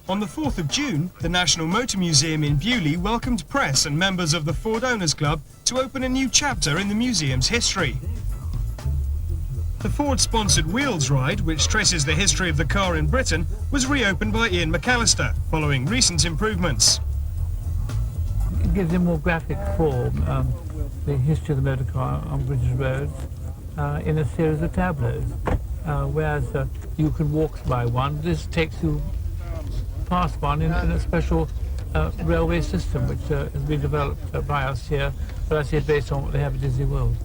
On the 4th of June, the National Motor Museum in Beaulieu welcomed press and members of the Ford Owners Club to open a new chapter in the museum's history. The Ford-sponsored Wheels ride, which traces the history of the car in Britain, was reopened by Ian McAllister, following recent improvements. It gives a more graphic form, the history of the motor car on British roads, in a series of tableaus, whereas you can walk by one. This takes you past one in a special railway system, which has been developed by us here, but I say based on what they have at Disney World.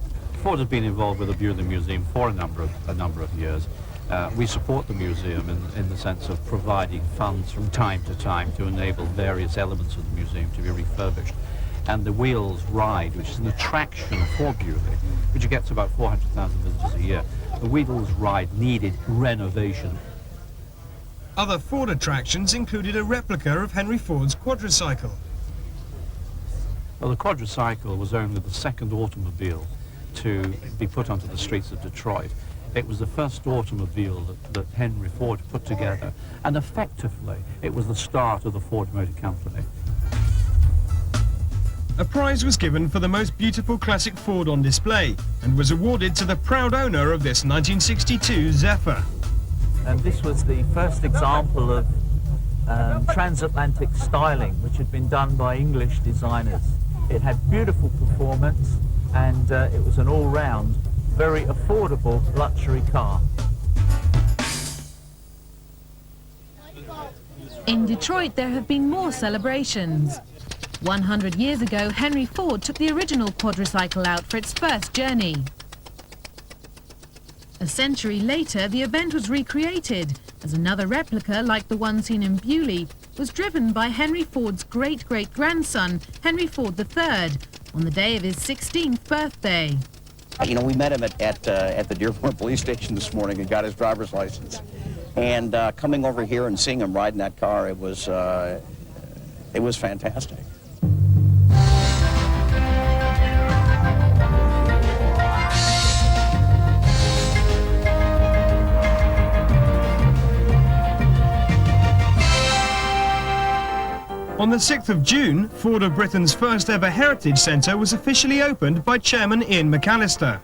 Ford has been involved with the Beaulieu Museum for a number of years. We support the museum in the sense of providing funds from time to time to enable various elements of the museum to be refurbished. And the Wheels ride, which is an attraction for Beaulieu, which gets about 400,000 visitors a year, the Wheels ride needed renovation. Other Ford attractions included a replica of Henry Ford's quadricycle. Well, the quadricycle was only the second automobile to be put onto the streets of Detroit. It was the first automobile that Henry Ford put together, and effectively it was the start of the Ford Motor Company. A prize was given for the most beautiful classic Ford on display and was awarded to the proud owner of this 1962 Zephyr. And this was the first example of transatlantic styling, which had been done by English designers. It had beautiful performance, and it was an all-round, very affordable luxury car. In Detroit, there have been more celebrations. 100 years ago, Henry Ford took the original quadricycle out for its first journey. A century later, the event was recreated as another replica, like the one seen in Beaulieu, was driven by Henry Ford's great-great-grandson, Henry Ford III, on the day of his 16th birthday. You know, we met him at the Dearborn Police Station this morning and got his driver's license. And coming over here and seeing him riding that car, it was fantastic. On the 6th of June, Ford of Britain's first ever Heritage Centre was officially opened by Chairman Ian McAllister.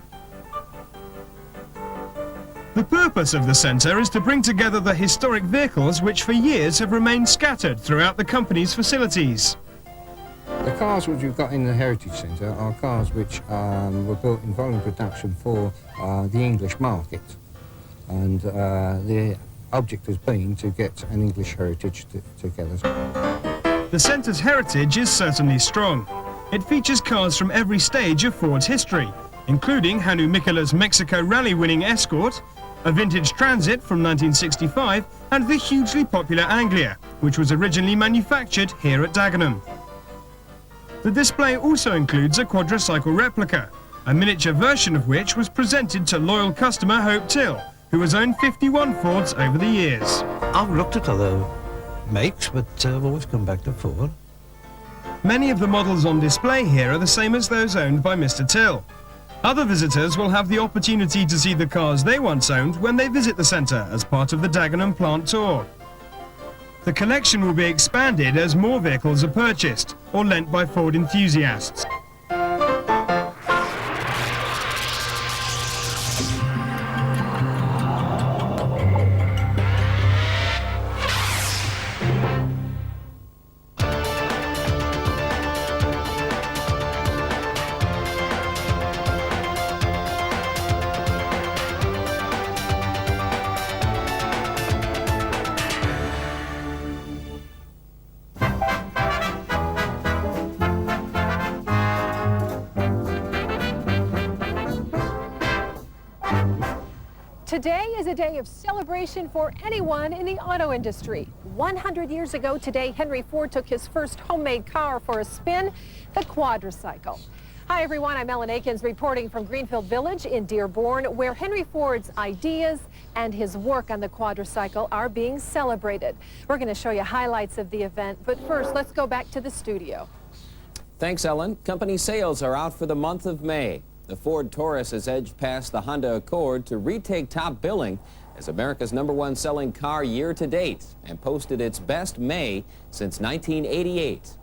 The purpose of the centre is to bring together the historic vehicles which for years have remained scattered throughout the company's facilities. The cars which we've got in the Heritage Centre are cars which were built in volume production for the English market. And the object has been to get an English heritage together. The centre's heritage is certainly strong. It features cars from every stage of Ford's history, including Hannu Mikkela's Mexico Rally winning Escort, a vintage Transit from 1965, and the hugely popular Anglia, which was originally manufactured here at Dagenham. The display also includes a quadricycle replica, a miniature version of which was presented to loyal customer Hope Till, who has owned 51 Fords over the years. I've looked at other makes, but I've always come back to Ford. Many of the models on display here are the same as those owned by Mr. Till. Other visitors will have the opportunity to see the cars they once owned when they visit the centre as part of the Dagenham plant tour. The collection will be expanded as more vehicles are purchased or lent by Ford enthusiasts. Today is a day of celebration for anyone in the auto industry. 100 years ago today, Henry Ford took his first homemade car for a spin, the quadricycle. Hi everyone, I'm Ellen Akins reporting from Greenfield Village in Dearborn, where Henry Ford's ideas and his work on the quadricycle are being celebrated. We're going to show you highlights of the event, but first let's go back to the studio. Thanks, Ellen. Company sales are out for the month of May. The Ford Taurus has edged past the Honda Accord to retake top billing. as America's #1 selling car year to date and posted its best May since 1988.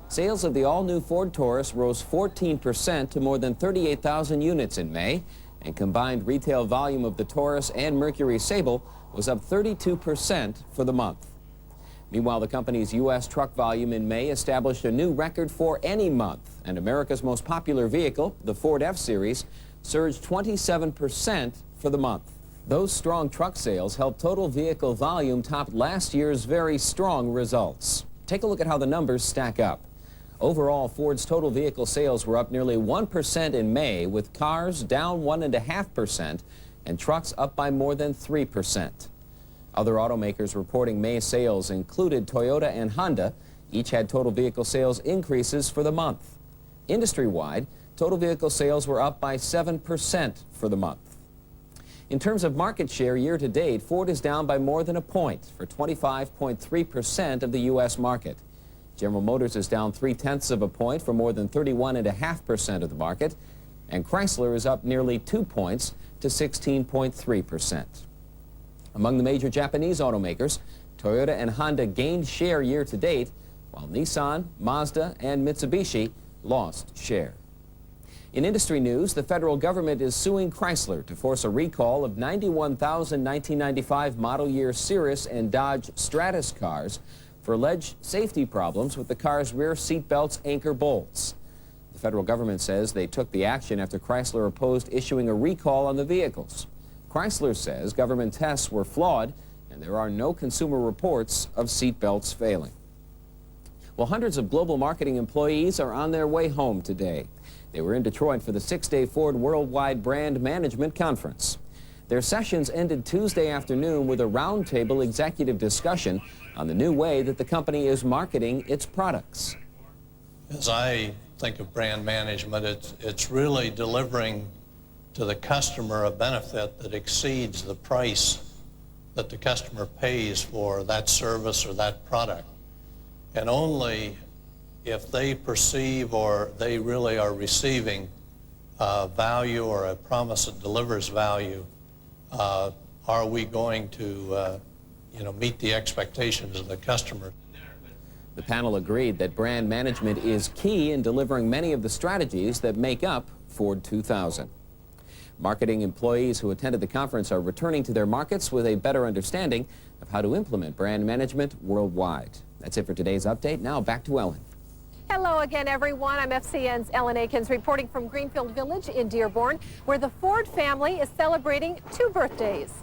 Sales of the all-new Ford Taurus rose 14% to more than 38,000 units in May, and combined retail volume of the Taurus and Mercury Sable was up 32% for the month. Meanwhile, the company's U.S. truck volume in May established a new record for any month, and America's most popular vehicle, the Ford F-Series, surged 27% for the month. Those strong truck sales helped total vehicle volume top last year's very strong results. Take a look at how the numbers stack up. Overall, Ford's total vehicle sales were up nearly 1% in May, with cars down 1.5% and trucks up by more than 3%. Other automakers reporting May sales included Toyota and Honda. Each had total vehicle sales increases for the month. Industry-wide, total vehicle sales were up by 7% for the month. In terms of market share year to date, Ford is down by more than a point for 25.3% of the U.S. market. General Motors is down 0.3 of a point for more than 31.5% of the market, and Chrysler is up nearly 2 points to 16.3%. Among the major Japanese automakers, Toyota and Honda gained share year to date, while Nissan, Mazda, and Mitsubishi lost share. In industry news, the federal government is suing Chrysler to force a recall of 91,000 1995 model year Cirrus and Dodge Stratus cars for alleged safety problems with the car's rear seat belts anchor bolts. The federal government says they took the action after Chrysler opposed issuing a recall on the vehicles. Chrysler says government tests were flawed and there are no consumer reports of seat belts failing. Well, hundreds of global marketing employees are on their way home today. They were in Detroit for the 6-day Ford Worldwide Brand Management Conference. Their sessions ended Tuesday afternoon with a roundtable executive discussion on the new way that the company is marketing its products. As I think of brand management, it's really delivering to the customer a benefit that exceeds the price that the customer pays for that service or that product. And only if they perceive or they really are receiving value or a promise that delivers value, are we going to meet the expectations of the customer. The panel agreed that brand management is key in delivering many of the strategies that make up Ford 2000. Marketing employees who attended the conference are returning to their markets with a better understanding of how to implement brand management worldwide. That's it for today's update. Now back to Ellen. Hello again, everyone. I'm FCN's Ellen Akins reporting from Greenfield Village in Dearborn, where the Ford family is celebrating 2 birthdays.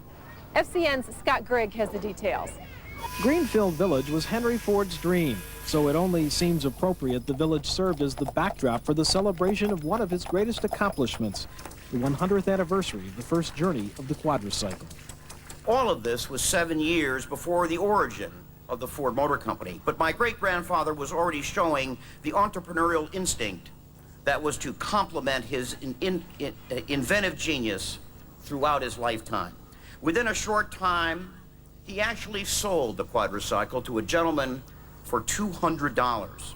FCN's Scott Grigg has the details. Greenfield Village was Henry Ford's dream, so it only seems appropriate the village served as the backdrop for the celebration of one of his greatest accomplishments, the 100th anniversary of the first journey of the quadricycle. All of this was 7 years before the origin of the Ford Motor Company, but my great-grandfather was already showing the entrepreneurial instinct that was to complement his inventive genius throughout his lifetime. Within a short time, he actually sold the quadricycle to a gentleman for $200.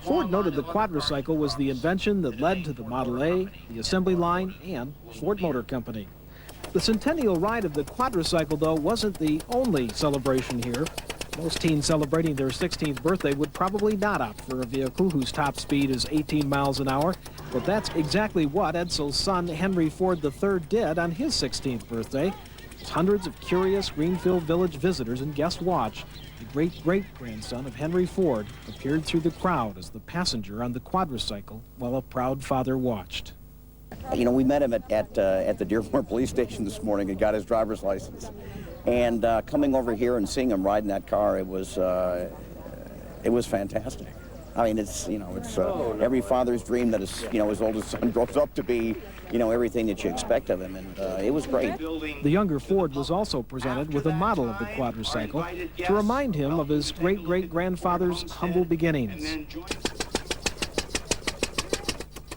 Ford noted the quadricycle was the invention that led to the Model A, the assembly line, and Ford Motor Company. The centennial ride of the quadricycle, though, wasn't the only celebration here. Most teens celebrating their 16th birthday would probably not opt for a vehicle whose top speed is 18 miles an hour, but that's exactly what Edsel's son, Henry Ford III, did on his 16th birthday. As hundreds of curious Greenfield Village visitors and guests watched, the great-great-grandson of Henry Ford appeared through the crowd as the passenger on the quadricycle while a proud father watched. You know, we met him at the Dearborn Police Station this morning and got his driver's license. And coming over here and seeing him ride in that car, it was fantastic. I mean, it's every father's dream that his oldest son grows up to be, everything that you expect of him, and it was great. The younger Ford was also presented with a model of the quadricycle to remind him of his great-great-grandfather's humble beginnings.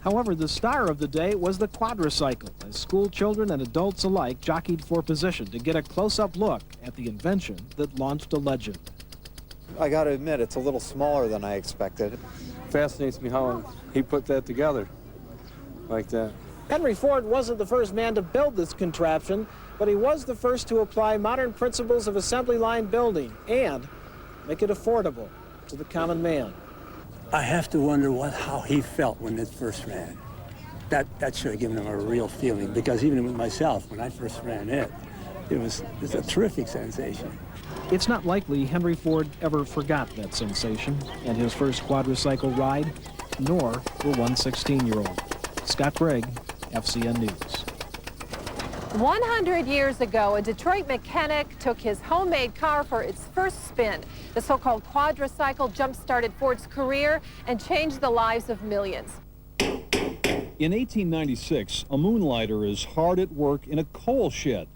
However, the star of the day was the quadricycle, as school children and adults alike jockeyed for position to get a close-up look at the invention that launched a legend. I got to admit, it's a little smaller than I expected. Fascinates me how he put that together like that. Henry Ford wasn't the first man to build this contraption. but he was the first to apply modern principles of assembly line building and make it affordable to the common man. I have to wonder how he felt when it first ran. That should have given him a real feeling, because even with myself, when I first ran it was a terrific sensation. It's not likely Henry Ford ever forgot that sensation and his first quadricycle ride, nor will one 16-year-old. Scott Gregg, FCN News. 100 years ago, a Detroit mechanic took his homemade car for its first spin. The so-called quadricycle jump-started Ford's career and changed the lives of millions. In 1896, a moonlighter is hard at work in a coal shed.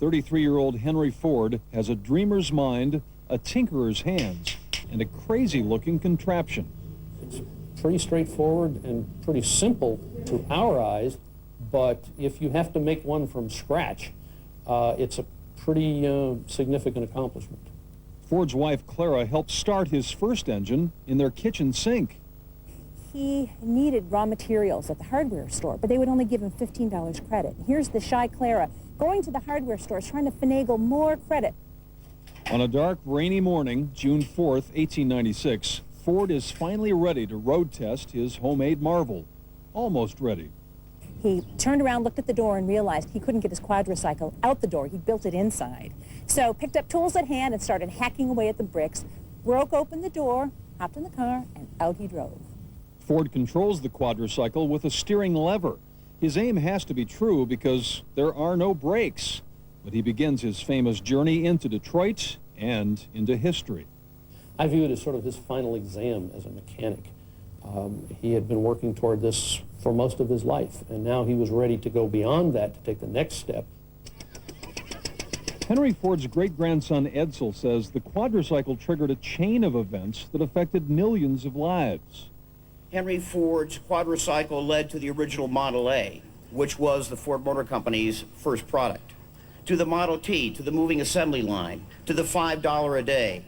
33-year-old Henry Ford has a dreamer's mind, a tinkerer's hands, and a crazy-looking contraption. It's pretty straightforward and pretty simple to our eyes, but if you have to make one from scratch, it's a pretty significant accomplishment. Ford's wife, Clara, helped start his first engine in their kitchen sink. He needed raw materials at the hardware store, but they would only give him $15 credit. Here's the shy Clara going to the hardware stores trying to finagle more credit. On a dark, rainy morning, June 4th, 1896, Ford is finally ready to road test his homemade marvel. Almost ready. He turned around, looked at the door, and realized he couldn't get his quadricycle out the door. He built it inside. So picked up tools at hand and started hacking away at the bricks, broke open the door, hopped in the car, and out he drove. Ford controls the quadricycle with a steering lever. His aim has to be true because there are no brakes. But he begins his famous journey into Detroit and into history. I view it as sort of his final exam as a mechanic. He had been working toward this for most of his life, and now he was ready to go beyond that to take the next step. Henry Ford's great-grandson Edsel says the quadricycle triggered a chain of events that affected millions of lives. Henry Ford's quadricycle led to the original Model A, which was the Ford Motor Company's first product, to the Model T, to the moving assembly line, to the $5 a day,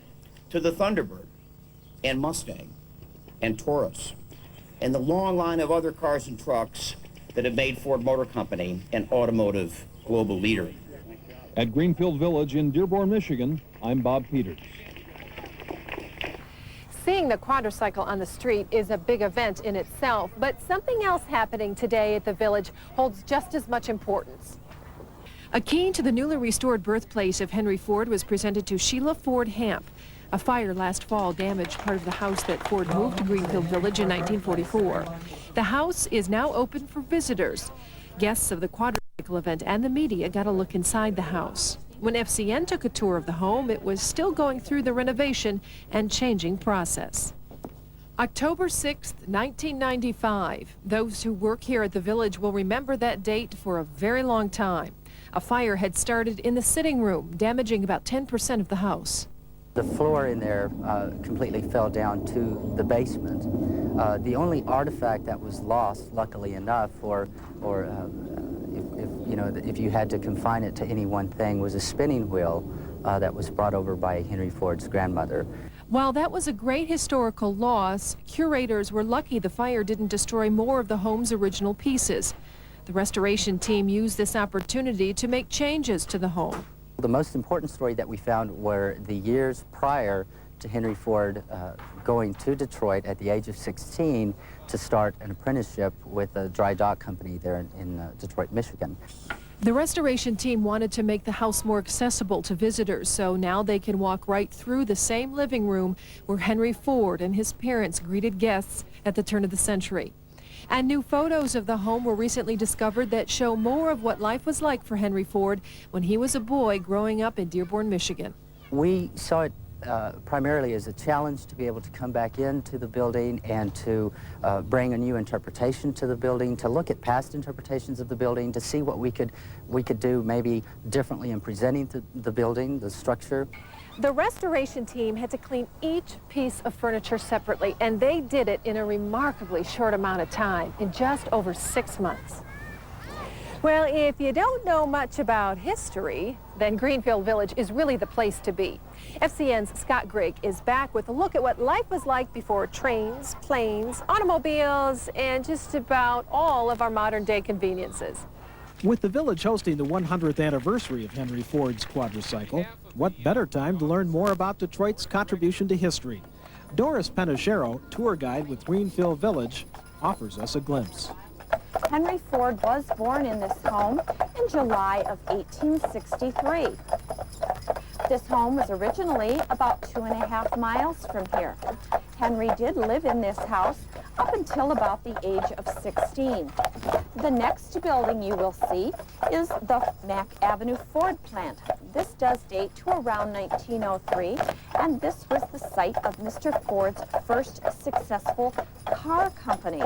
to the Thunderbird and Mustang and Taurus, and the long line of other cars and trucks that have made Ford Motor Company an automotive global leader. At Greenfield Village in Dearborn, Michigan, I'm Bob Peters. Seeing the quadricycle on the street is a big event in itself, but something else happening today at the village holds just as much importance. A key to the newly restored birthplace of Henry Ford was presented to Sheila Ford Hamp. A fire last fall damaged part of the house that Ford moved to Greenfield Village in 1944. The house is now open for visitors. Guests of the quadricycle event and the media got a look inside the house. When FCN took a tour of the home, it was still going through the renovation and changing process. October 6th, 1995. Those who work here at the village will remember that date for a very long time. A fire had started in the sitting room, damaging about 10% of the house. The floor in there completely fell down to the basement. The only artifact that was lost, luckily enough, if you had to confine it to any one thing, was a spinning wheel that was brought over by Henry Ford's grandmother. While that was a great historical loss, curators were lucky the fire didn't destroy more of the home's original pieces. The restoration team used this opportunity to make changes to the home. The most important story that we found were the years prior to Henry Ford going to Detroit at the age of 16 to start an apprenticeship with a dry dock company there in Detroit, Michigan. The restoration team wanted to make the house more accessible to visitors, so now they can walk right through the same living room where Henry Ford and his parents greeted guests at the turn of the century. And new photos of the home were recently discovered that show more of what life was like for Henry Ford when he was a boy growing up in Dearborn, Michigan. We saw it primarily as a challenge to be able to come back into the building and to bring a new interpretation to the building, to look at past interpretations of the building, to see what we could do maybe differently in presenting the building, the structure. The restoration team had to clean each piece of furniture separately, and they did it in a remarkably short amount of time, in just over 6 months. Well, if you don't know much about history, then Greenfield Village is really the place to be. FCN's Scott Gregg is back with a look at what life was like before trains, planes, automobiles, and just about all of our modern-day conveniences. With the village hosting the 100th anniversary of Henry Ford's quadricycle, what better time to learn more about Detroit's contribution to history? Doris Penachero, tour guide with Greenfield Village, offers us a glimpse. Henry Ford was born in this home in July of 1863. This home was originally about 2.5 miles from here. Henry did live in this house up until about the age of 16. The next building you will see is the Mack Avenue Ford plant. This does date to around 1903, and this was the site of Mr. Ford's first successful car company.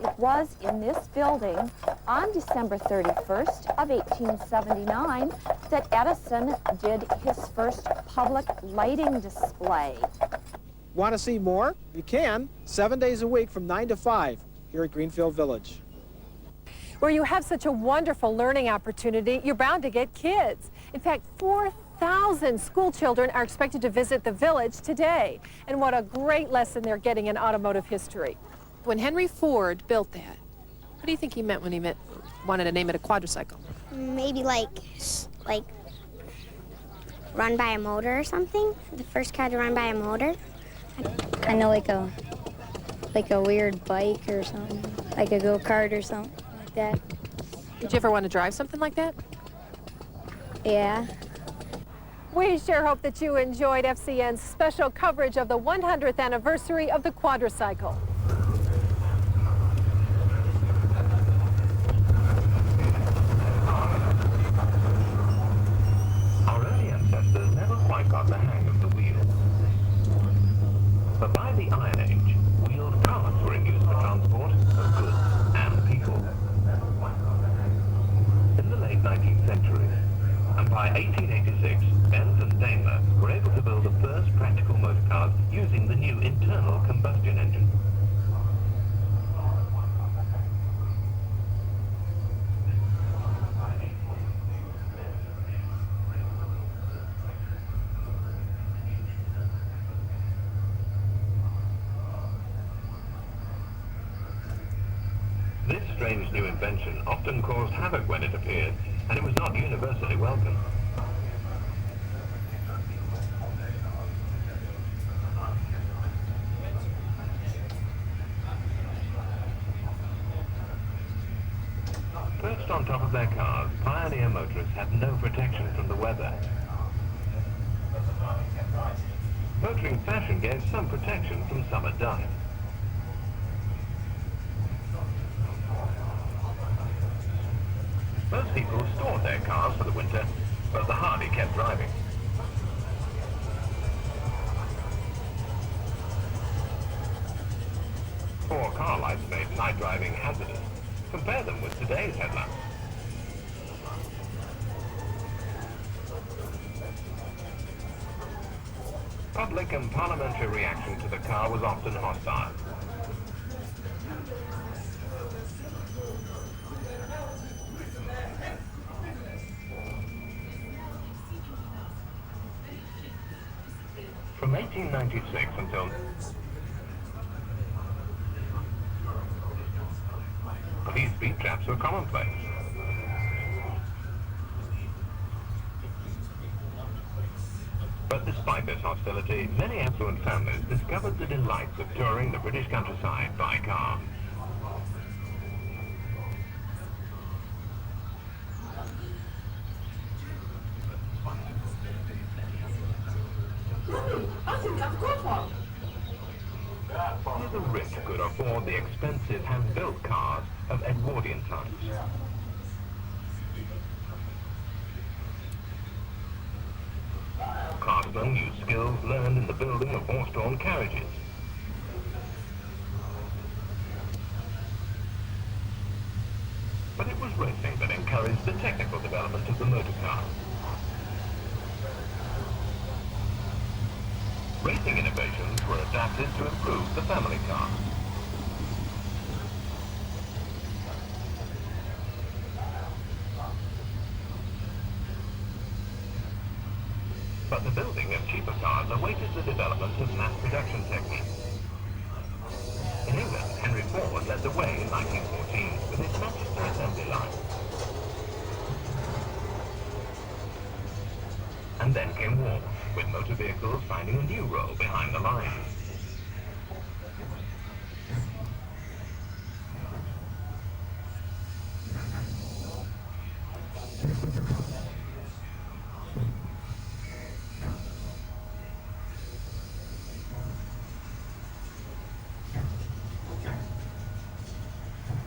It was in this building on December 31st of 1879 that Edison did his first public lighting display. Want to see more? You can, 7 days a week from 9 to 5 here at Greenfield Village. Where you have such a wonderful learning opportunity, you're bound to get kids. In fact, 4,000 school children are expected to visit the village today. And what a great lesson they're getting in automotive history. When Henry Ford built that, what do you think he meant when he wanted to name it a quadricycle? Maybe like run by a motor or something. The first car to run by a motor. I know like a weird bike or something, like a go-kart or something like that. Did you ever want to drive something like that? Yeah. We sure hope that you enjoyed FCN's special coverage of the 100th anniversary of the quadricycle. Our early ancestors never quite got the hang of the wheel. But by the Iron Age, wheeled carts were in use for transport of goods and people. In the late 19th century, and by 1886, Benz and Daimler were able to build the first practical motor cars using the new internal combustion engine. This strange new invention often caused havoc when it appeared, and it was not universally welcome. Perched on top of their cars, pioneer motorists had no protection from the weather. Motoring fashion gave some protection from summer dust. Most people stored their cars for the winter, but the hardy kept driving. Poor car lights made night driving hazardous. Compare them with today's headlamps. Public and parliamentary reaction to the car was often hostile. From 1896 until police beat traps were commonplace. But despite this hostility, many affluent families discovered the delights of touring the British countryside by car. Only the rich could afford the expensive hand-built cars of Edwardian times. Craftsmen used skills learned in the building of horse-drawn carriages. But it was racing that encouraged the technical development of the motor car. Racing innovations were adapted to improve the family car. But the building of cheaper cars awaited the development of mass production techniques. In England, Henry Ford led the way in 1914 with his Manchester assembly line. And then came war, with motor vehicles finding a new role behind the lines.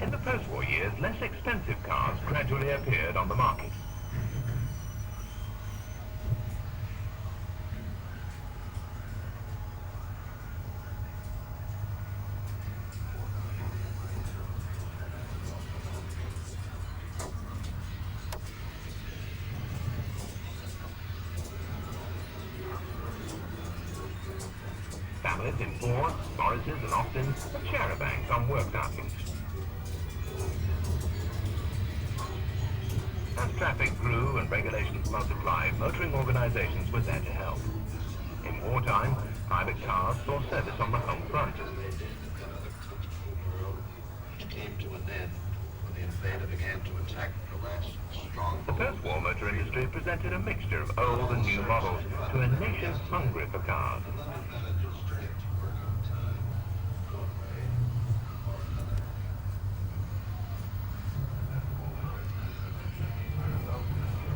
In the post-war years, less expensive cars gradually appeared on the market. Families in Fords, Morrises and Austins would share a bank on work outings. As traffic grew and regulations multiplied, motoring organizations were there to help. In wartime, private cars saw service on the home front. It came to an end when the invader began to attack the last stronghold. The post-war motor industry presented a mixture of old and new models to a nation hungry for cars.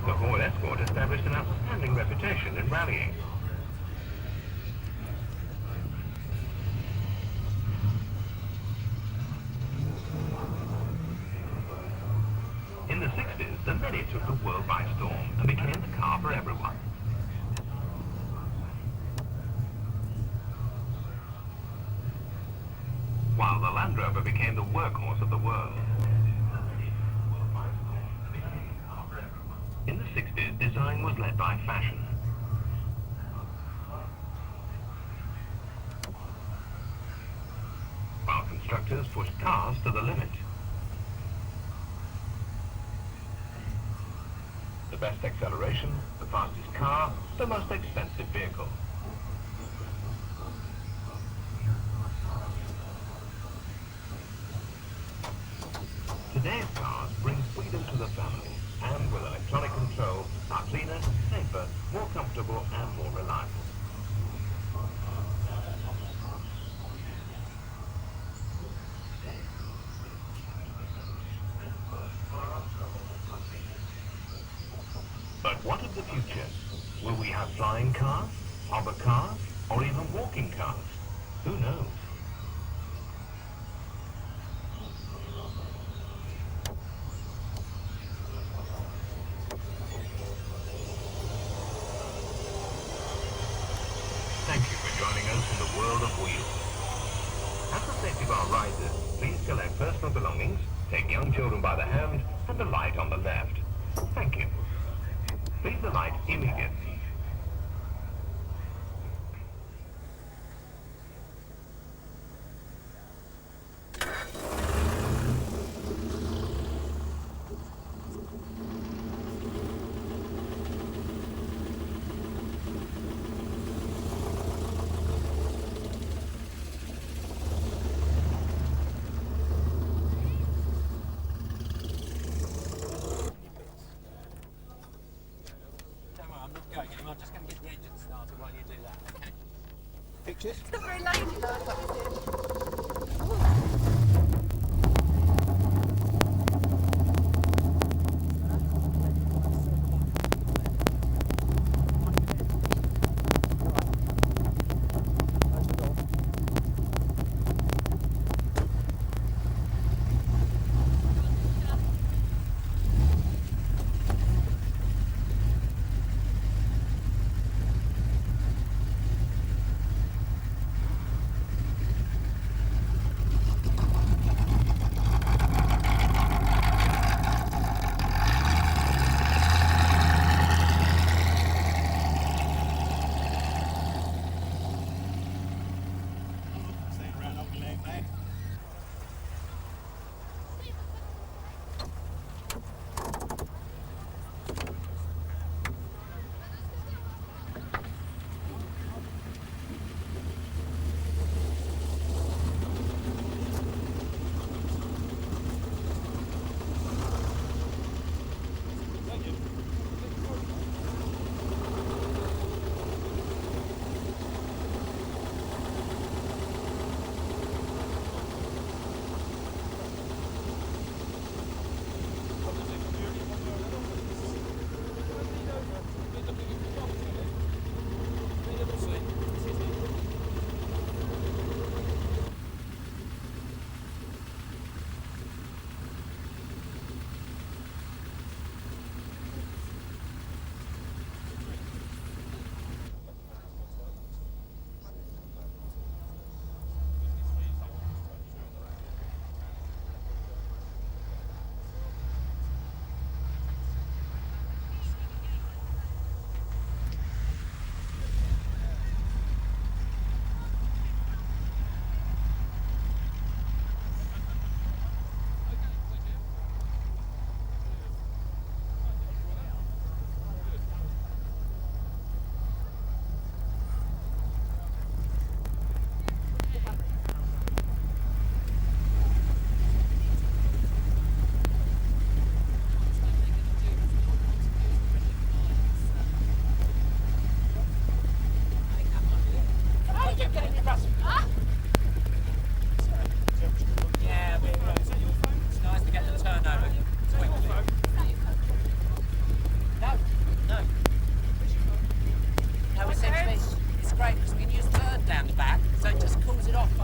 The Ford Escort established an outstanding reputation in rallying. In the 60s, the Mini took the world by storm and became the car for everyone. While the Land Rover became the workhorse of the world. In the 60s, design was led by fashion. While constructors pushed cars to the limit. The best acceleration, the fastest car, the most expensive vehicle. Today's cars bring freedom to the family, and with electronic control, are cleaner, safer, more comfortable, and more reliable. But what of the future? Will we have flying cars, hover cars, or even walking cars? Who knows? Thank you for joining us in the world of wheels. As the safety bar rises, please collect personal belongings, take young children by the hand, and alight on the left. Thank you. Please alight immediately. I'm just going to get the engine started while you do that, okay? Pictures? It's not very late.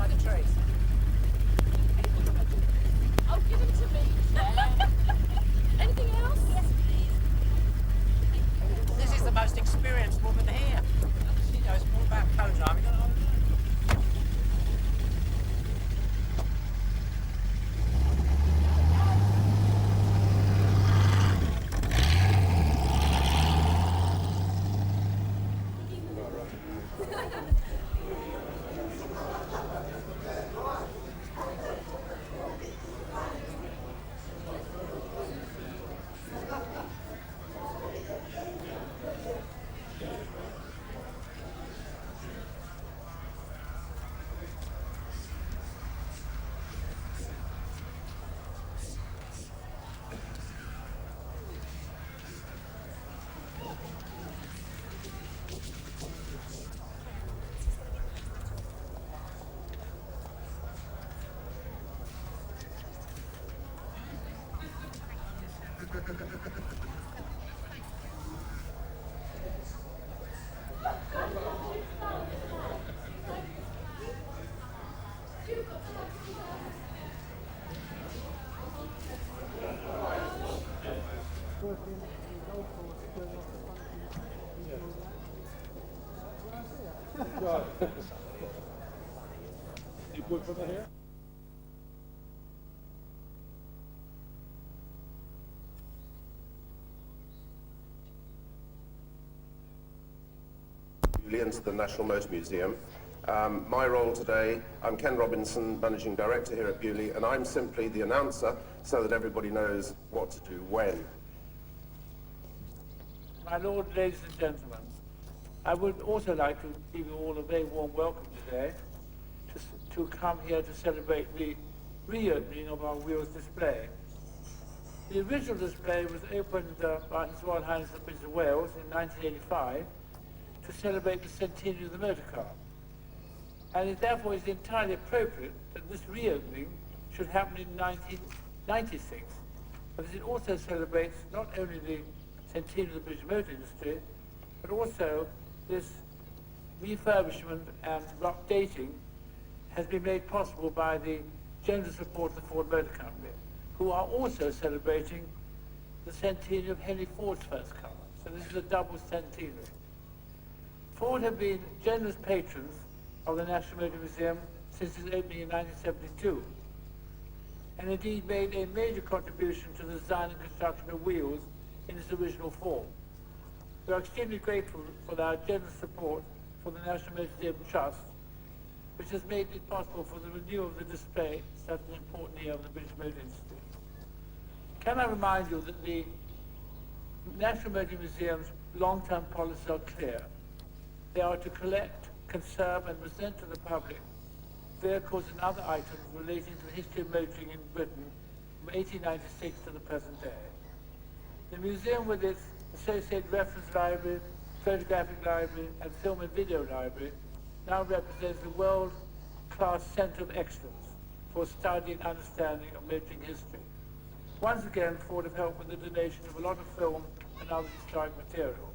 by the trees. Oh, give them to me. Anything else? Yes, please. This is the most experienced woman here. She knows more about co-driving than I know. You put from here? Beaulieu into the National Motor Museum. My role today, I'm Ken Robinson, Managing Director here at Beaulieu, and I'm simply the announcer so that everybody knows what to do when. My Lord, ladies and gentlemen, I would also like to give you all a very warm welcome today to come here to celebrate the reopening of our wheels display. The original display was opened by His Royal Highness the Prince of Wales in 1985 to celebrate the centenary of the motor car. And it therefore is entirely appropriate that this reopening should happen in 1996, because it also celebrates not only the centenary of the British motor industry, but also this refurbishment and updating has been made possible by the generous support of the Ford Motor Company, who are also celebrating the centenary of Henry Ford's first car. So this is a double centenary. Ford have been generous patrons of the National Motor Museum since its opening in 1972, and indeed made a major contribution to the design and construction of wheels in its original form. We are extremely grateful for their generous support for the National Motor Museum Trust, which has made it possible for the renewal of the display at such an important year of the British motor industry. Can I remind you that the National Motor Museum's long-term policies are clear. They are to collect, conserve and present to the public vehicles and other items relating to the history of motoring in Britain from 1896 to the present day. The museum, with its associated reference library, photographic library and film and video library, now represents the world-class centre of excellence for study and understanding of motoring history. Once again, Ford have helped with the donation of a lot of film and other historic material.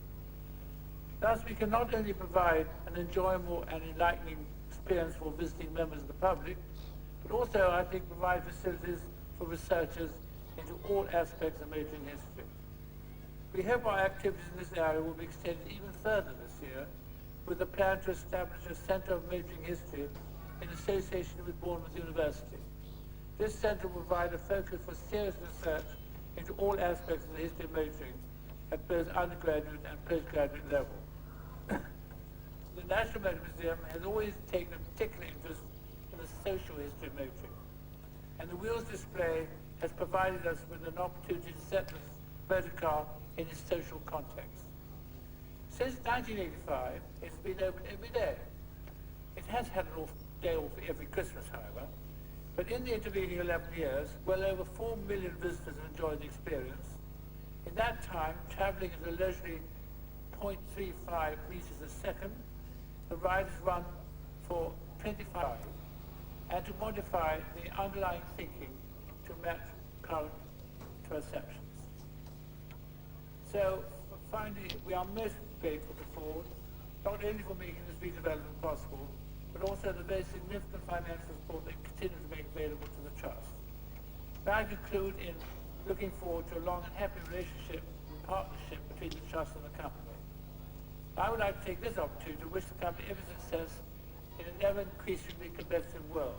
Thus, we can not only provide an enjoyable and enlightening experience for visiting members of the public, but also, I think, provide facilities for researchers into all aspects of motoring history. We hope our activities in this area will be extended even further this year, with the plan to establish a Centre of Motoring History in association with Bournemouth University. This centre will provide a focus for serious research into all aspects of the history of motoring at both undergraduate and postgraduate level. The National Motor Museum has always taken a particular interest in the social history of motoring, and the wheels display has provided us with an opportunity to set the motor car in its social context. Since 1985, it's been open every day. It has had an day off every Christmas, however, but in the intervening 11 years, well over 4 million visitors have enjoyed the experience. In that time, travelling at a leisurely 0.35 meters a second, the ride is run for 25, and to modify the underlying thinking to match current perceptions. So, finally, we are most grateful to Ford, not only for making this redevelopment possible, but also the very significant financial support they continue to make available to the Trust. May I conclude in looking forward to a long and happy relationship and partnership between the Trust and the company. I would like to take this opportunity to wish the company every success in an ever-increasingly competitive world.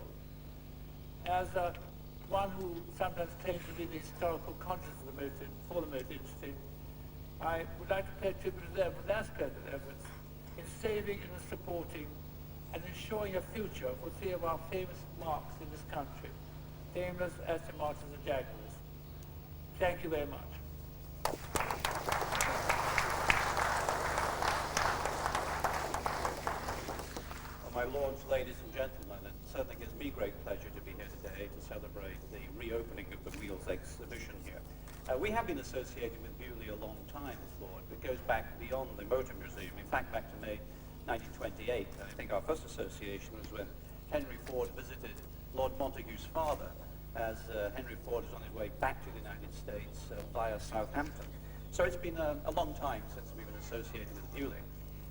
As one who sometimes claims to be the historical conscience of for the motor industry, I would like to pay tribute to them for their splendid efforts in saving and supporting and ensuring a future for three of our famous marques in this country, Daimlers, Aston Martins, and Jaguars. Thank you very much. My lords, ladies and gentlemen, it certainly gives me great pleasure to be here today to celebrate the reopening of the Wheels exhibition here. We have been associated with Beaulieu a long time, Lord. It goes back beyond the Motor Museum, in fact back to May 1928. I think our first association was when Henry Ford visited Lord Montagu's father as Henry Ford was on his way back to the United States via Southampton. So it's been a long time since we've been associated with Beaulieu.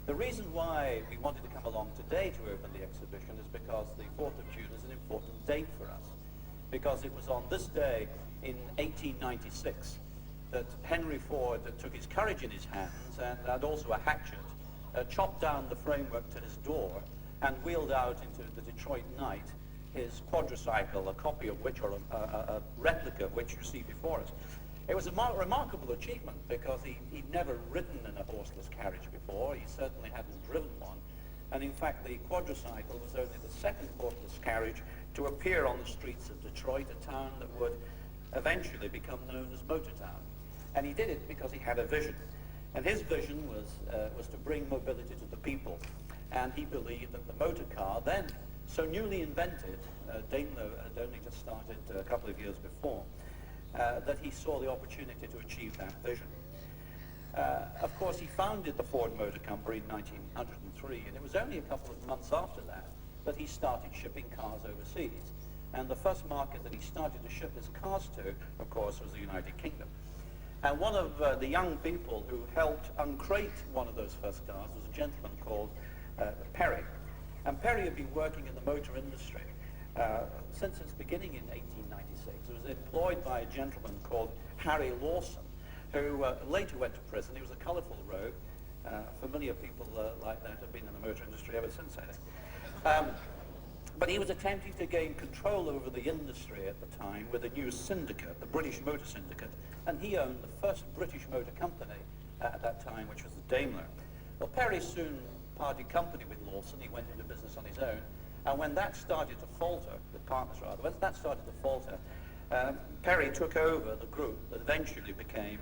The reason why we wanted to come along today to open the exhibition is because the 4th of June is an important date for us. Because it was on this day in 1896 that Henry Ford took his courage in his hands and also a hatchet, chopped down the framework to his door and wheeled out into the Detroit night his quadricycle, a copy of which, or a replica of which you see before us. It was a remarkable achievement because he'd never ridden in a horseless carriage before. He certainly hadn't driven one. And in fact, the quadricycle was only the second horseless carriage to appear on the streets of Detroit, a town that would eventually become known as Motortown. And he did it because he had a vision. And his vision was to bring mobility to the people. And he believed that the motor car, then so newly invented, Daimler had only just started a couple of years before, that he saw the opportunity to achieve that vision. Of course, he founded the Ford Motor Company in 1903, and it was only a couple of months after that he started shipping cars overseas. And the first market that he started to ship his cars to, of course, was the United Kingdom. And one of the young people who helped uncrate one of those first cars was a gentleman called Perry. And Perry had been working in the motor industry since its beginning in 1896. He was employed by a gentleman called Harry Lawson, who later went to prison. He was a colourful rogue. Familiar people like that have been in the motor industry ever since, I think. But he was attempting to gain control over the industry at the time with a new syndicate, the British Motor Syndicate, and he owned the first British motor company at that time, which was the Daimler. Well, Perry soon parted company with Lawson. He went into business on his own, and when that started to falter, the partners rather, when that started to falter, Perry took over the group that eventually became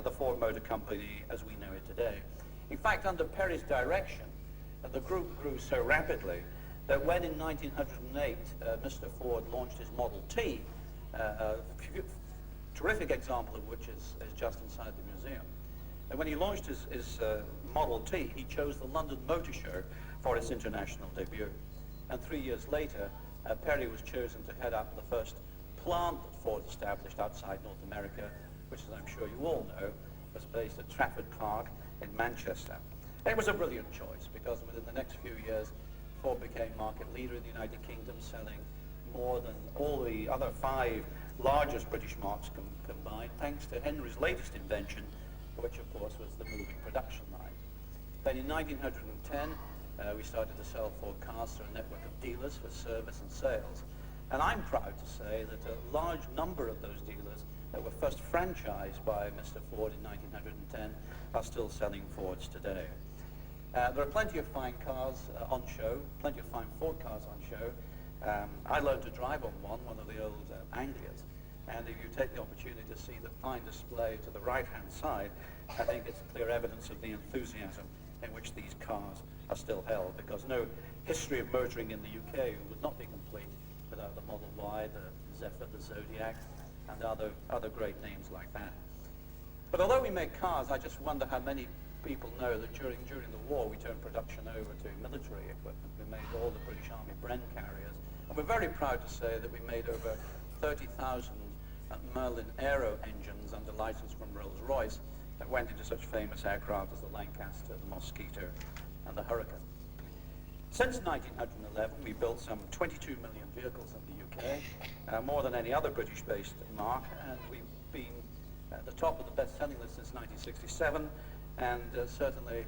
the Ford Motor Company as we know it today. In fact, under Perry's direction, the group grew so rapidly that when in 1908 Mr. Ford launched his Model T, a terrific example of which is just inside the museum. And when he launched his Model T, he chose the London Motor Show for its international debut. And 3 years later, Perry was chosen to head up the first plant that Ford established outside North America, which, as I'm sure you all know, was based at Trafford Park in Manchester. And it was a brilliant choice because within the next few years, Ford became market leader in the United Kingdom, selling more than all the other 5 largest British marques combined, thanks to Henry's latest invention, which of course was the moving production line. Then in 1910, we started to sell Ford cars through a network of dealers for service and sales. And I'm proud to say that a large number of those dealers that were first franchised by Mr. Ford in 1910 are still selling Fords today. There are plenty of fine cars on show, plenty of fine Ford cars on show. I learned to drive on one of the old Anglias. And if you take the opportunity to see the fine display to the right-hand side, I think it's clear evidence of the enthusiasm in which these cars are still held, because no history of motoring in the UK would not be complete without the Model Y, the Zephyr, the Zodiac, and other great names like that. But although we make cars, I just wonder how many people know that during the war we turned production over to military equipment. We made all the British Army Bren carriers, and we're very proud to say that we made over 30,000 Merlin Aero engines under license from Rolls-Royce that went into such famous aircraft as the Lancaster, the Mosquito, and the Hurricane. Since 1911, we built some 22 million vehicles in the UK, more than any other British-based marque, and we've been at the top of the best-selling list since 1967, and certainly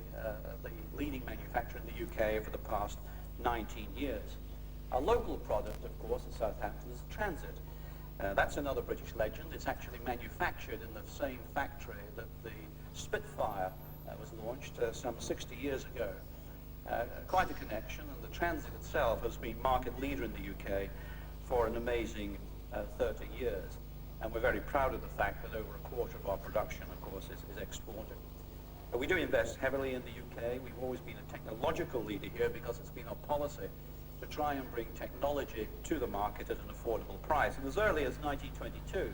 the leading manufacturer in the UK for the past 19 years. Our local product, of course, in Southampton is Transit. That's another British legend. It's actually manufactured in the same factory that the Spitfire was launched some 60 years ago. Quite a connection, and the Transit itself has been market leader in the UK for an amazing 30 years. And we're very proud of the fact that over a quarter of our production, of course, is exported. But we do invest heavily in the UK. We've always been a technological leader here because it's been our policy to try and bring technology to the market at an affordable price. And as early as 1922,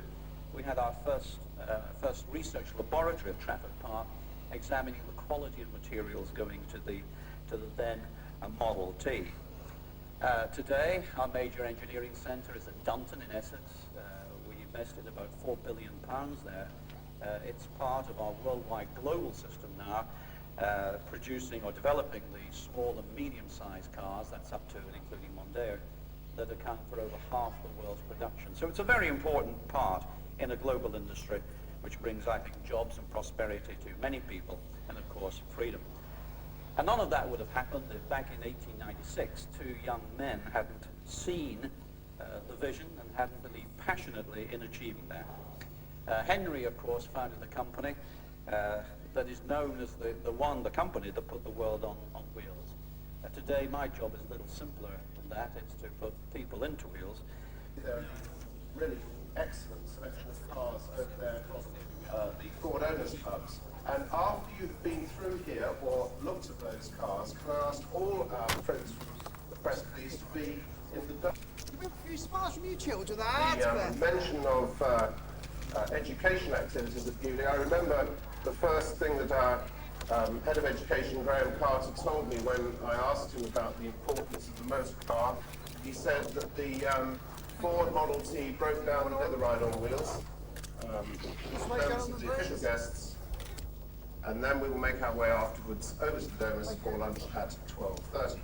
we had our first research laboratory at Trafford Park examining the quality of materials going to the then Model T. Today, our major engineering centre is at Dunton in Essex. We invested about £4 billion there. It's part of our worldwide global system now, producing or developing the small and medium-sized cars, that's up to and including Mondeo, that account for over half the world's production. So it's a very important part in a global industry, which brings, I think, jobs and prosperity to many people, and of course, freedom. And none of that would have happened if back in 1896, two young men hadn't seen the vision and hadn't believed passionately in achieving that. Henry, of course, founded the company that is known as the company that put the world on wheels. Today, my job is a little simpler than that. It's to put people into wheels. There are really excellent selection of cars over there across the Ford Owners Clubs. And after you've been through here or looked at those cars, can I ask all our friends from the press please to be in the dark? A few smiles from you children, that The mention of education activities at Beaulieu. I remember the first thing that our head of education, Graham Carter, told me when I asked him about the importance of the motor car. He said that the Ford Model T broke down and did the ride on wheels. Members of the official guests. And then we will make our way afterwards over to the Domus for lunch at 12:30.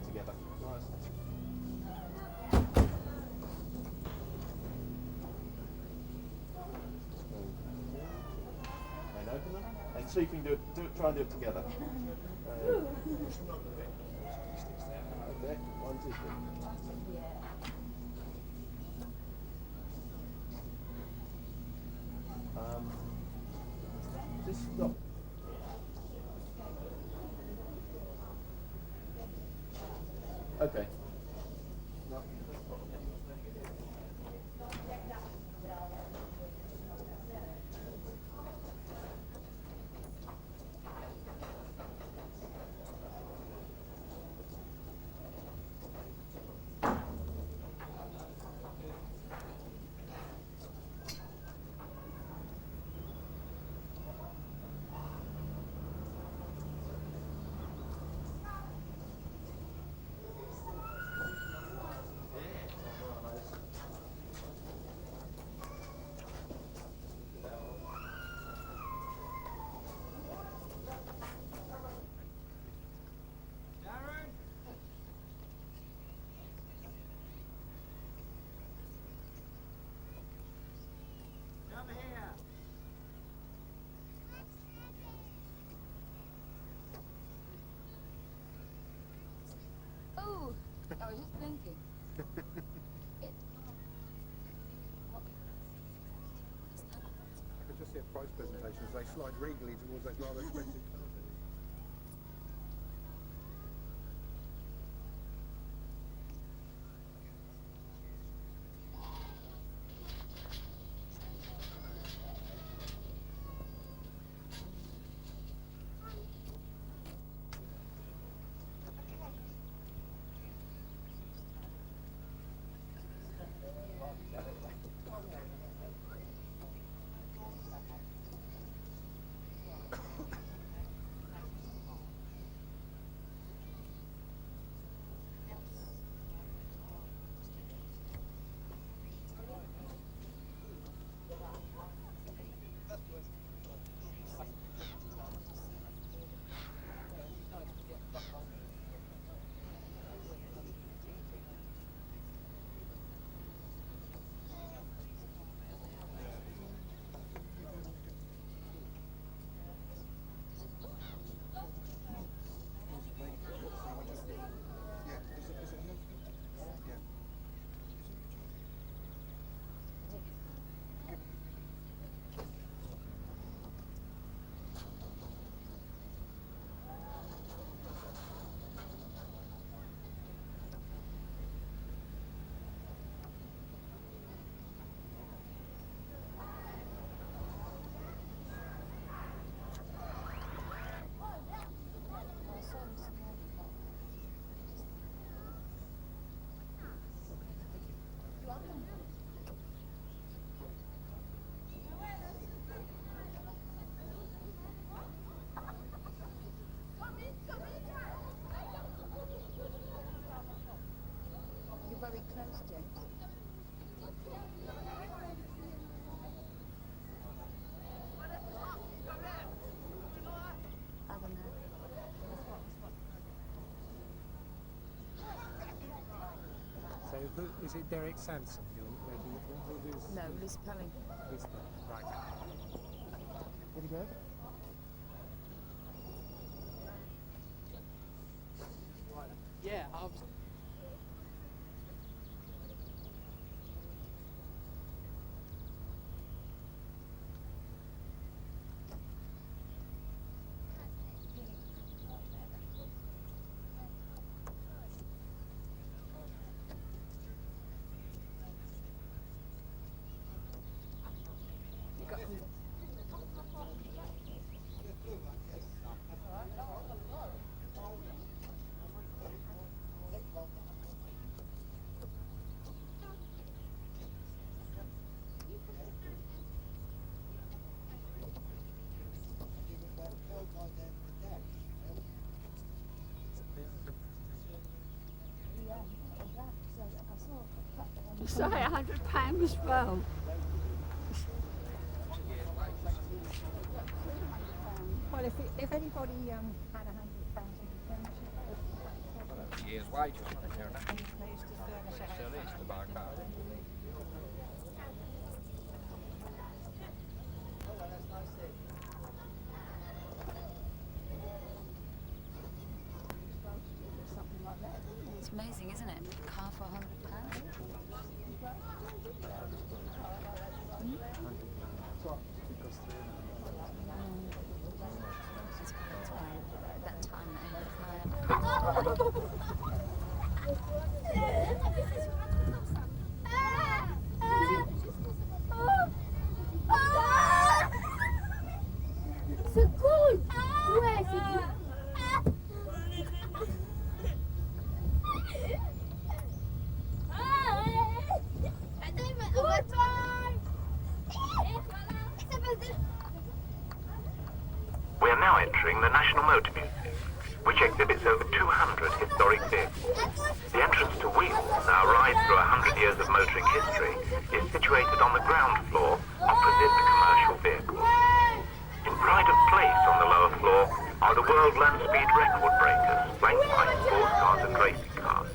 Together. Nice. And open them. And see if you can do it. Try and do it together. Okay. 1, 2, 3. Just stop. Okay. No. Oh, I was just thinking. I could just see a price presentation as they slide regally towards those rather expensive colours. Is it Derek Sanson you're making it for? Who's No, Liz Pelling. Liz Pelling? Right. Pretty good. Yeah, I was. Sorry, £100 as well. Well, if anybody had £100 a year's wages, still is to buy cars. something like that. It's amazing, isn't it? A car for £100. That time We are now entering the National Motor Museum, which exhibits over 200 historic vehicles. The entrance to Wheels, our ride through 100 years of motoring history, is situated on the ground floor opposite the commercial vehicles. In pride of place on the lower floor are the world land speed record breakers, flanked by sports cars and racing cars.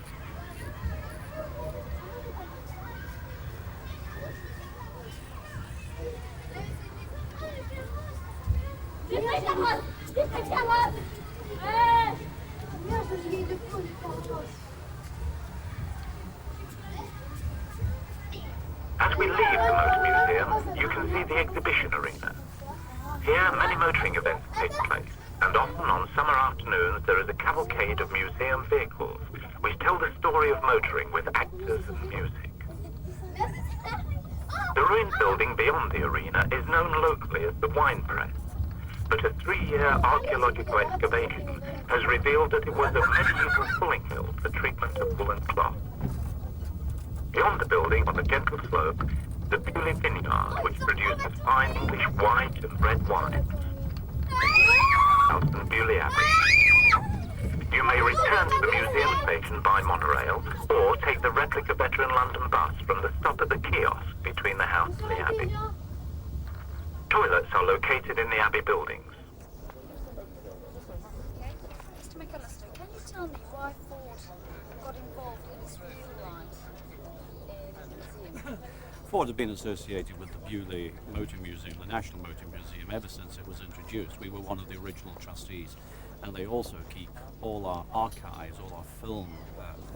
As we leave the Motor Museum, you can see the exhibition arena. Here, many motoring events take place, and often on summer afternoons there is a cavalcade of museum vehicles which tell the story of motoring with actors and music. The ruined building beyond the arena is known locally as the Wine Press, but a 3-year archaeological excavation has revealed that it was a medieval fulling mill for treatment of woolen cloth. Beyond the building, on a gentle slope, the Beaulieu vineyard, which produces fine English white and red wines. And Beaulieu Abbey. You may return to the museum station by monorail, or take the replica veteran London bus from the stop at the kiosk between the house and the Abbey. Toilets are located in the Abbey buildings. Mr. McAllister, can you tell me why Ford got involved in this wheel line in the museum? Ford had been associated with the Beaulieu Motor Museum, the National Motor Museum, ever since it was introduced. We were one of the original trustees, and they also keep all our archives, all our film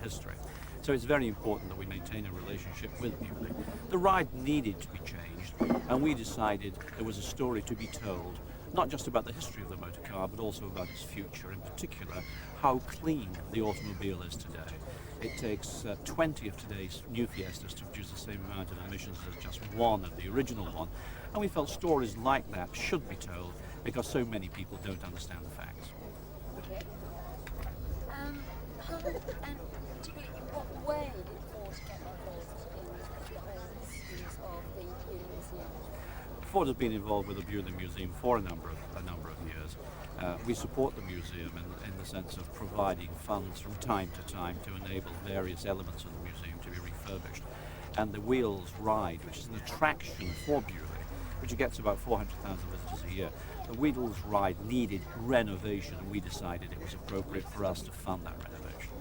history. So it's very important that we maintain a relationship with Beaulieu. The ride needed to be changed, and we decided there was a story to be told, not just about the history of the motor car, but also about its future, in particular, how clean the automobile is today. It takes 20 of today's new Fiestas to produce the same amount of emissions as just one of the original one, and we felt stories like that should be told because so many people don't understand the facts. Okay. How and particularly in what way did Ford get involved in the whole series of the Beaulieu Museum? Ford has been involved with the Beaulieu Museum for a number of years. We support the museum in the sense of providing funds from time to time to enable various elements of the museum to be refurbished. And the Wheels ride, which is an attraction for Beaulieu, which gets about 400,000 visitors a year, the Wheels ride needed renovation, and we decided it was appropriate for us to fund that renovation.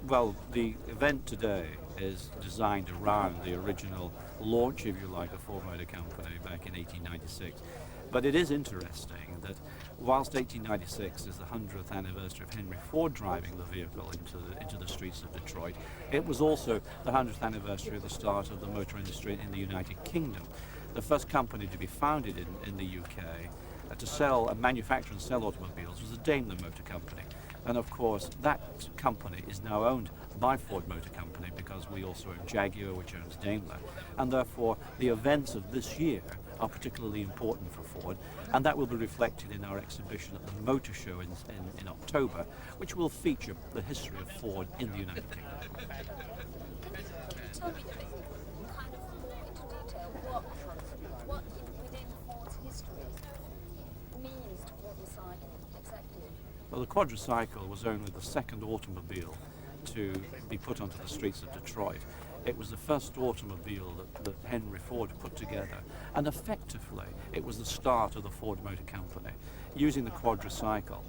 Well, the event today is designed around the original launch, if you like, of Ford Motor Company back in 1896. But it is interesting that whilst 1896 is the 100th anniversary of Henry Ford driving the vehicle into the streets of Detroit, it was also the 100th anniversary of the start of the motor industry in the United Kingdom. The first company to be founded in the UK to sell and manufacture and sell automobiles was the Daimler Motor Company. And of course, that company is now owned by Ford Motor Company because we also own Jaguar, which owns Daimler. And therefore, the events of this year are particularly important for Ford, and that will be reflected in our exhibition at the Motor Show in October, which will feature the history of Ford in the United Kingdom. Tell me a bit kind of more into detail what within Ford's history means to quadricycle exactly? Well, the quadricycle was only the second automobile to be put onto the streets of Detroit. It was the first automobile that Henry Ford put together, and effectively it was the start of the Ford Motor Company. Using the quadricycle,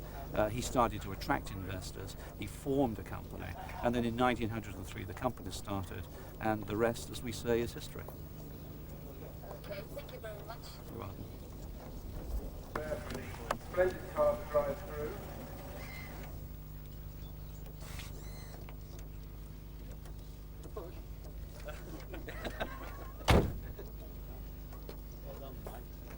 he started to attract investors, he formed a company, and then in 1903 the company started, and the rest, as we say, is history. Okay, thank you very much. You're welcome. Splendid car to drive through.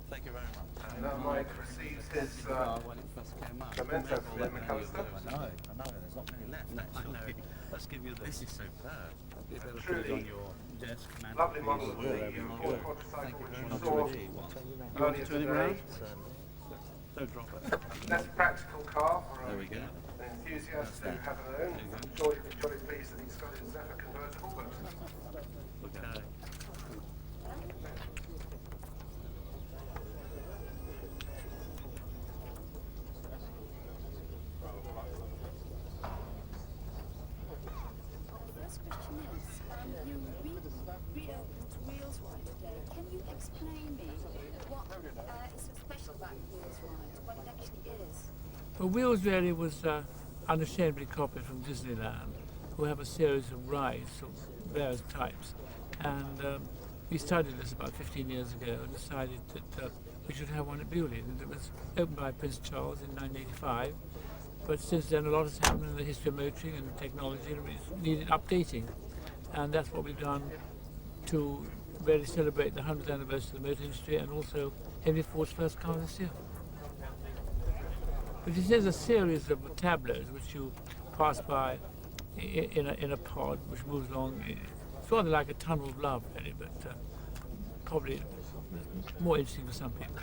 Thank you very much. And now Mike receives his memento from McAllister. I know, there's not many left. I know. Let's give you this. This is superb. You better put it on your desk, man. Lovely model of the Ford quadricycle which you saw earlier today. Don't drop it. Less practical car for There we go. an enthusiast who have their own. I'm sure you'll be jolly pleased that he's got his Zephyr convertible, but Okay. First question is, you reopened Wheels Right today. Can you explain me what is so special about Wheels Right, what it actually is? Well, Wheels really was unashamedly copied from Disneyland, who have a series of rides of various types. And we started this about 15 years ago and decided that we should have one at Beaulieu. And it was opened by Prince Charles in 1985. But since then, a lot has happened in the history of motoring and technology, and it needed updating. And that's what we've done to really celebrate the 100th anniversary of the motor industry and also Henry Ford's first car this year. But it is a series of tableaus which you pass by in a pod which moves along. It's rather like a tunnel of love, really, but probably more interesting for some people.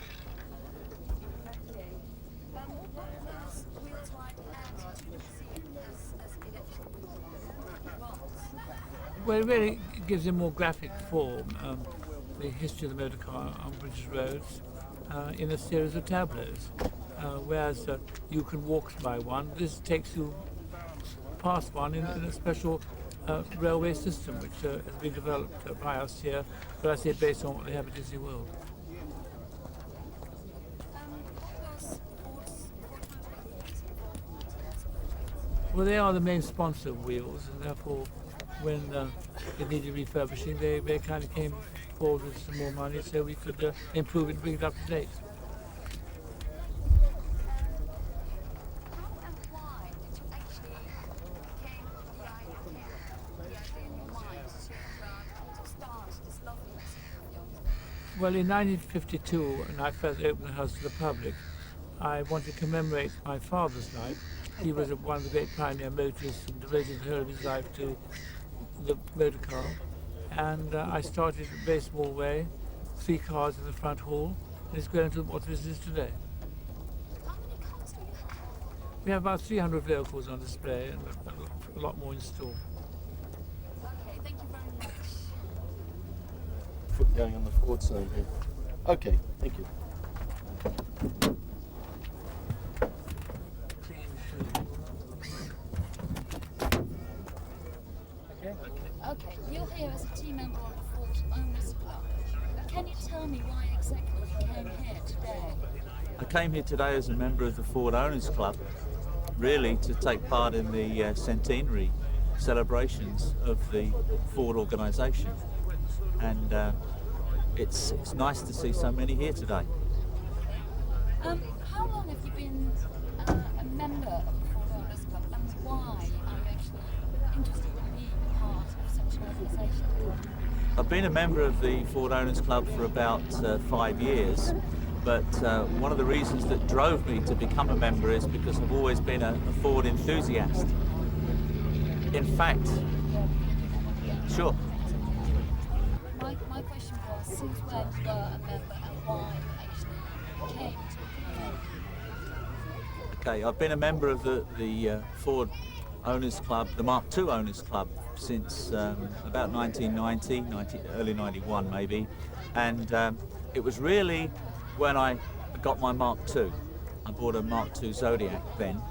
What does Wheels Right add to the museum as it actually was? Well, it really gives a more graphic form, the history of the motor car on British roads in a series of tableaus. Whereas you can walk by one, this takes you past one in a special railway system which has been developed by us here, but I say based on what they have at Disney World. Well, they are the main sponsor of Wheels, and therefore when it needed refurbishing, they kind of came forward with some more money so we could improve it and bring it up to date. Well, in 1952, when I first opened the house to the public, I wanted to commemorate my father's life. He was one of the great pioneer motorists and devoted the whole of his life to the motor car. And I started in a very small way, 3 cars in the front hall, and it's grown to what this is today. How many cars do you have? We have about 300 vehicles on display and a lot more in store. Okay, thank you very much. Foot going on the Ford side here. Okay, thank you. Okay, you're here as a team member of the Ford Owners Club. Can you tell me why exactly you came here today? I came here today as a member of the Ford Owners Club, really to take part in the centenary celebrations of the Ford organisation, and it's nice to see so many here today. How long have you been a member of the Ford Owners Club, and why are you actually interested in being part of such an organisation? I've been a member of the Ford Owners Club for about 5 years, but one of the reasons that drove me to become a member is because I've always been a Ford enthusiast. In fact, sure. My question was, since when you were a member and why you actually came to become a member? Okay, I've been a member of the Ford Owners Club, the Mark II Owners Club, since about 1990, early 91 maybe, and it was really when I got my Mark II. I bought a Mark II Zodiac then,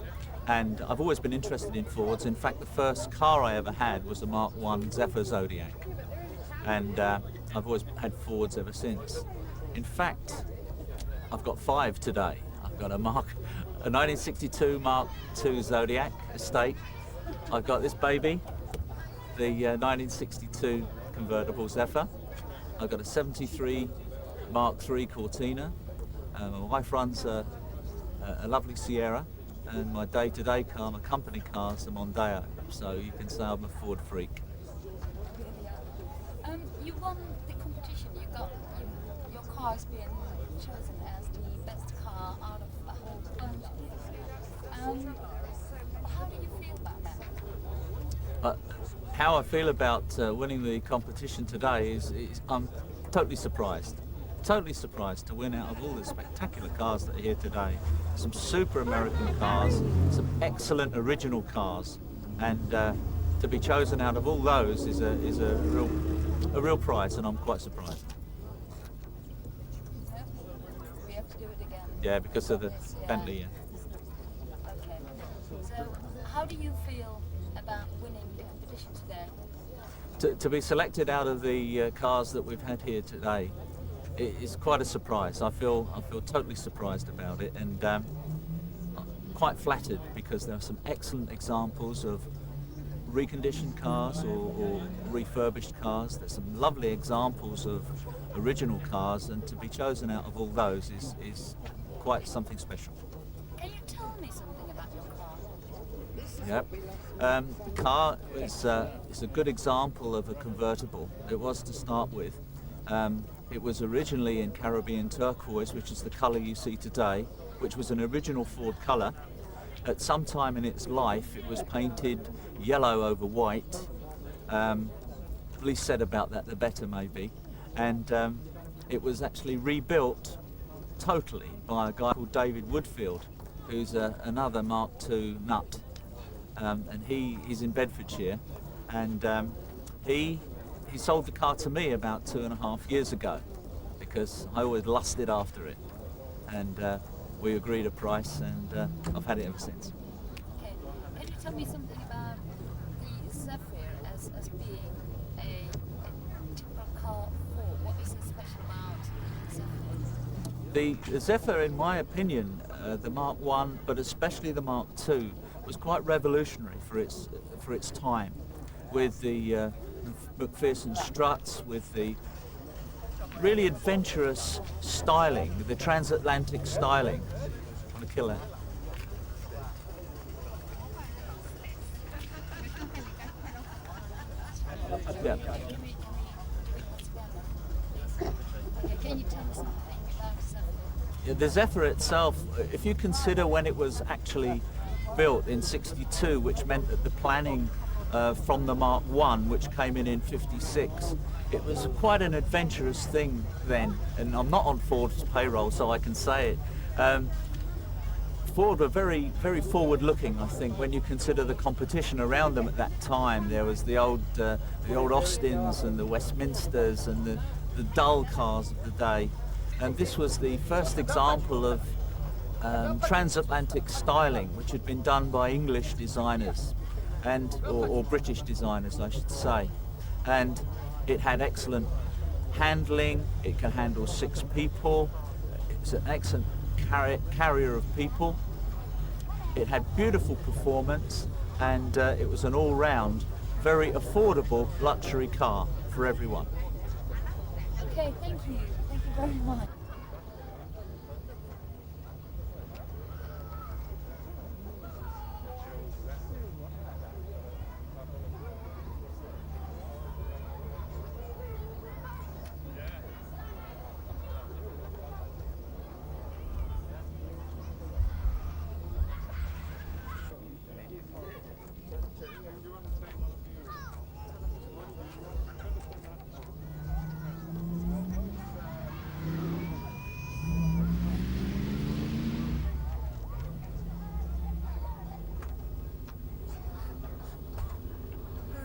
and I've always been interested in Fords. In fact, the first car I ever had was a Mark I Zephyr Zodiac, and I've always had Fords ever since. In fact, I've got 5 today. I've got a 1962 Mark II Zodiac Estate. I've got this baby, the 1962 convertible Zephyr. I've got a 73 Mark III Cortina. My wife runs a lovely Sierra, and my day-to-day car, my company car, is a Mondeo. So you can say I'm a Ford freak. You won the competition. Your car has been chosen as the best car out of the whole bunch. How do you feel about that? How I feel about winning the competition today is I'm totally surprised. Totally surprised to win out of all the spectacular cars that are here today. Some super American cars, some excellent original cars, and to be chosen out of all those is a real prize, and I'm quite surprised. We have to do it again. Yeah, because of the Bentley. Yeah. Okay. So, how do you feel about winning the competition today? To be selected out of the cars that we've had here today is quite a surprise. I feel totally surprised about it, and I'm quite flattered because there are some excellent examples of reconditioned cars or refurbished cars. There's some lovely examples of original cars, and to be chosen out of all those is quite something special. Can you tell me something about your car? Yep. The car is a good example of a convertible. It was to start with. It was originally in Caribbean turquoise, which is the colour you see today, which was an original Ford colour. At some time in its life, it was painted yellow over white. The least said about that, the better maybe. And it was actually rebuilt totally by a guy called David Woodfield, who's another Mark II nut. And he's in Bedfordshire, and he sold the car to me about 2.5 years ago because I always lusted after it, and we agreed a price, and I've had it ever since. Okay. Can you tell me something about the Zephyr as being a typical car for? What is so special about the Zephyr? The Zephyr, in my opinion, the Mark I, but especially the Mark II, was quite revolutionary for its time, with the McPherson struts, with the really adventurous styling, the transatlantic styling. I'm gonna kill that. Yeah. Can you tell me something about Zephyr? Yeah, the Zephyr itself, if you consider when it was actually built in '62, which meant that the planning from the Mark I, which came in '56, it was quite an adventurous thing then, and I'm not on Ford's payroll, so I can say it. Ford were very, very forward-looking, I think, when you consider the competition around them at that time. There was the old Austins and the Westminsters and the dull cars of the day, and this was the first example of transatlantic styling, which had been done by English designers, or British designers, I should say. And it had excellent handling. It can handle 6 people. It's an excellent carrier of people. It had beautiful performance, and it was an all-round very affordable luxury car for everyone. Okay, thank you. Thank you very much.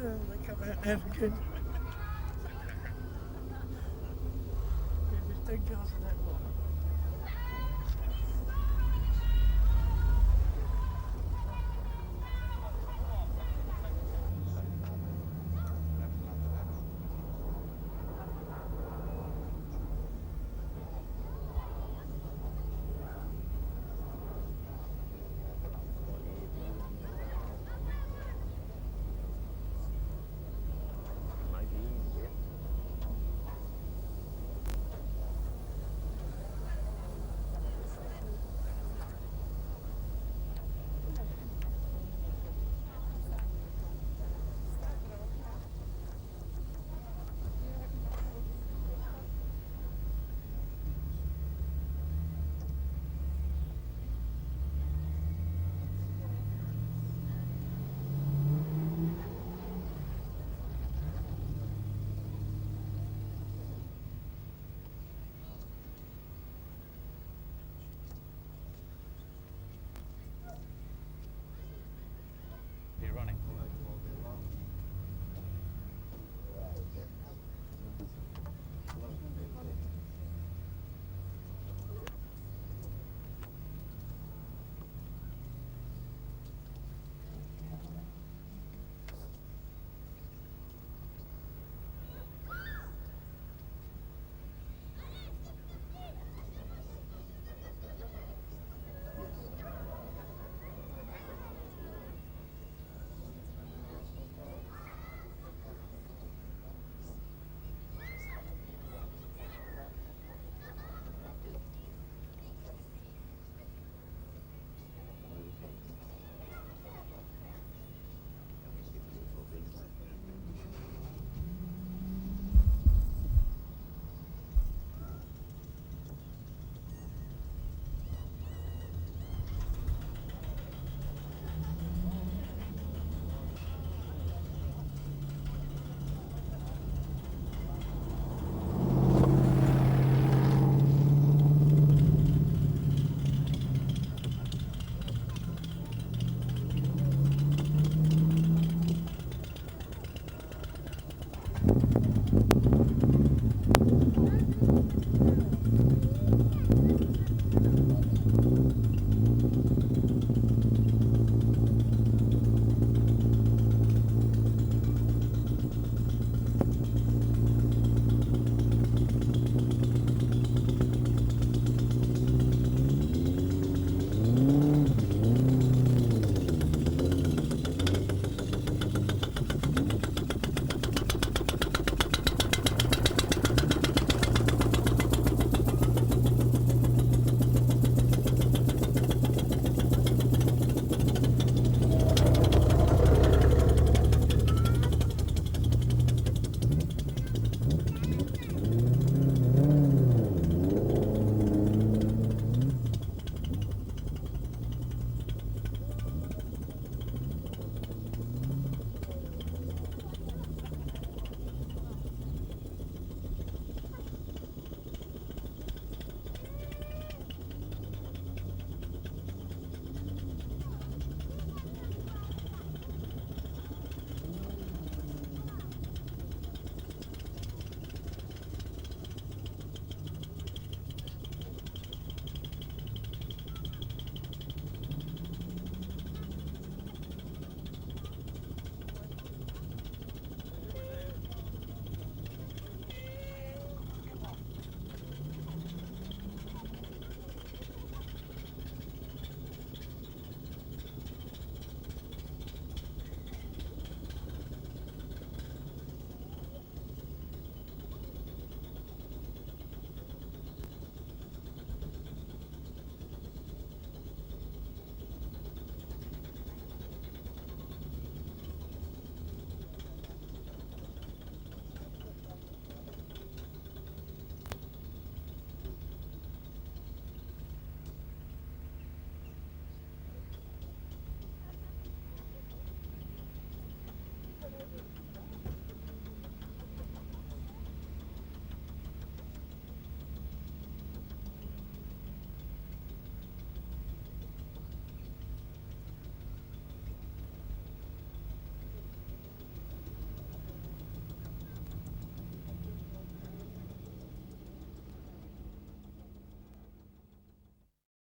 They come out there again.